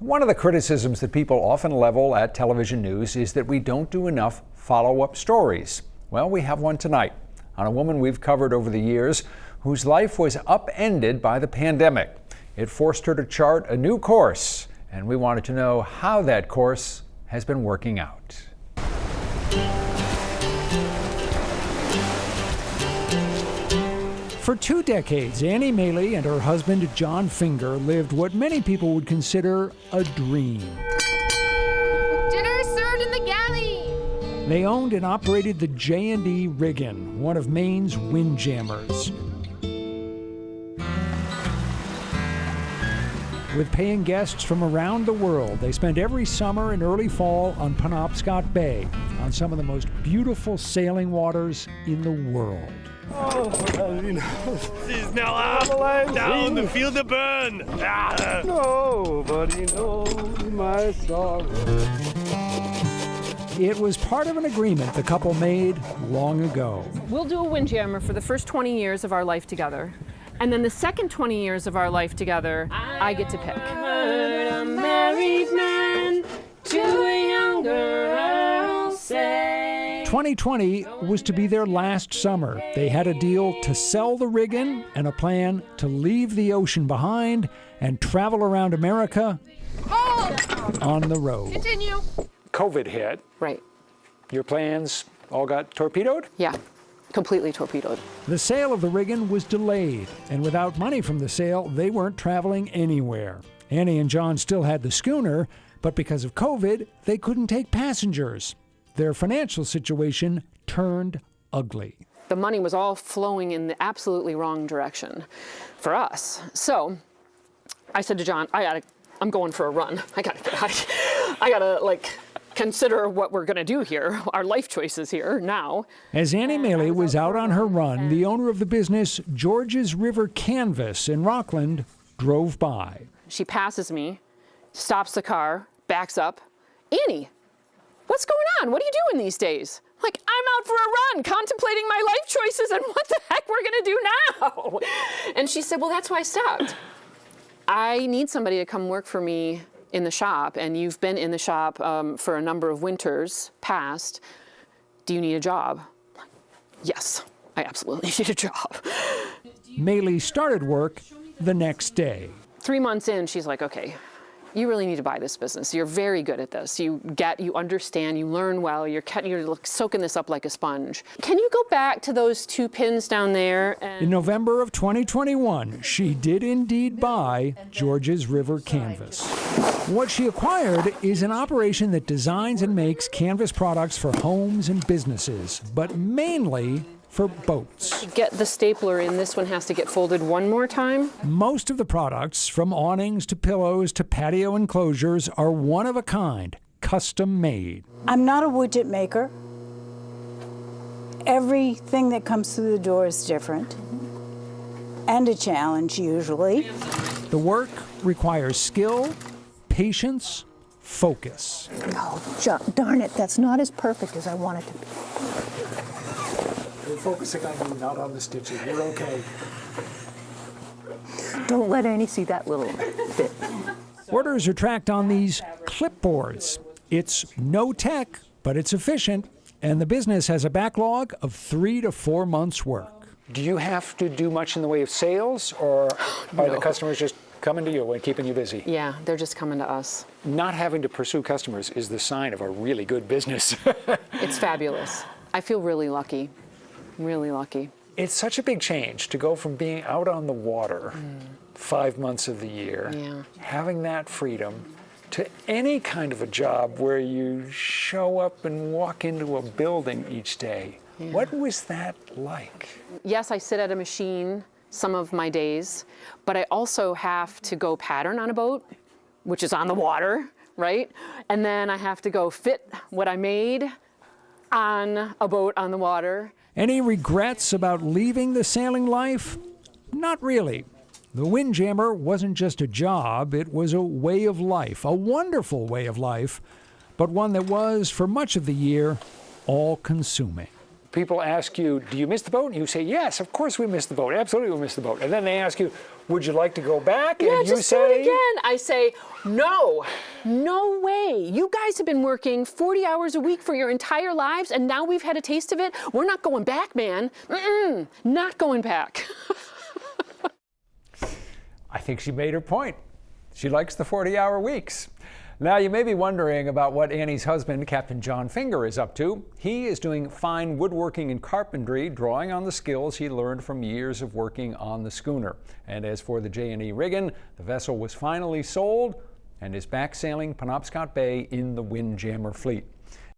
One of the criticisms that people often level at television news is that we don't do enough follow-up stories. Well, we have one tonight on a woman we've covered over the years whose life was upended by the pandemic. It forced her to chart a new course, and we wanted to know how that course has been working out. For 2 decades, Annie Maley and her husband John Finger lived what many people would consider a dream. Dinner served in the galley! They owned and operated the J&E Riggin, one of Maine's windjammers. With paying guests from around the world, they spent every summer and early fall on Penobscot Bay, on some of the most beautiful sailing waters in the world. Oh, This is now out, down the field of burn. Nobody knows my sorrow. It was part of an agreement the couple made long ago. We'll do a windjammer for the first 20 years of our life together. And then the second 20 years of our life together, I get to pick. I heard a married man to a young girl say. 2020 was to be their last summer. They had a deal to sell the riggin and a plan to leave the ocean behind and travel around America on the road. Continue. COVID hit. Right. Your plans all got torpedoed? Yeah, completely torpedoed. The sale of the riggin was delayed, and without money from the sale, they weren't traveling anywhere. Annie and John still had the schooner, but because of COVID, they couldn't take passengers. Their financial situation turned ugly. The money was all flowing in the absolutely wrong direction for us. So I said to John, I'm going for a run. I gotta consider what we're gonna do here, our life choices here now. As Annie Maley was out on her run, the owner of the business, George's River Canvas in Rockland, drove by. She passes me, stops the car, backs up. Annie, what's going on? What are you doing these days? Like, I'm out for a run, contemplating my life choices and what the heck we're gonna do now. And she said, well, that's why I stopped. I need somebody to come work for me in the shop, and you've been in the shop for a number of winters past. Do you need a job? Yes, I absolutely need a job. Maley started work the next day. 3 months in, she's like, okay, you really need to buy this business. You're very good at this. You understand, you learn well, you're soaking this up like a sponge. Can you go back to those 2 pins down there? In November of 2021, she did indeed buy George's River Canvas. What she acquired is an operation that designs and makes canvas products for homes and businesses, but mainly for boats. Get the stapler in, this one has to get folded one more time. Most of the products, from awnings to pillows to patio enclosures, are one of a kind, custom made. I'm not a widget maker. Everything that comes through the door is different, and a challenge usually. The work requires skill, patience, focus. Oh, darn it, that's not as perfect as I want it to be. We're focusing on you, not on the stitching. You're okay. Don't let Annie see that little bit. Orders are tracked on these clipboards. It's no tech, but it's efficient, and the business has a backlog of 3 to 4 months' work. Do you have to do much in the way of sales, or are the customers just coming to you and keeping you busy? Yeah, they're just coming to us. Not having to pursue customers is the sign of a really good business. It's fabulous. I feel really lucky. Really lucky. It's such a big change to go from being out on the water 5 months of the year, having that freedom, to any kind of a job where you show up and walk into a building each day. Yeah. What was that like? Yes, I sit at a machine some of my days, but I also have to go pattern on a boat, which is on the water, right? And then I have to go fit what I made on a boat on the water. Any regrets about leaving the sailing life? Not really. The windjammer wasn't just a job, it was a way of life, a wonderful way of life, but one that was, for much of the year, all-consuming. people ask you, do you miss the boat? And you say, yes, of course we miss the boat. Absolutely we miss the boat. And then they ask you, would you like to go back? Yeah, and you just do it again. I say, no, no way. You guys have been working 40 hours a week for your entire lives, and now we've had a taste of it. We're not going back, man. Not going back. I think she made her point. She likes the 40-hour weeks. Now, you may be wondering about what Annie's husband, Captain John Finger, is up to. He is doing fine woodworking and carpentry, drawing on the skills he learned from years of working on the schooner. And as for the J&E Riggin, the vessel was finally sold and is back sailing Penobscot Bay in the Windjammer fleet.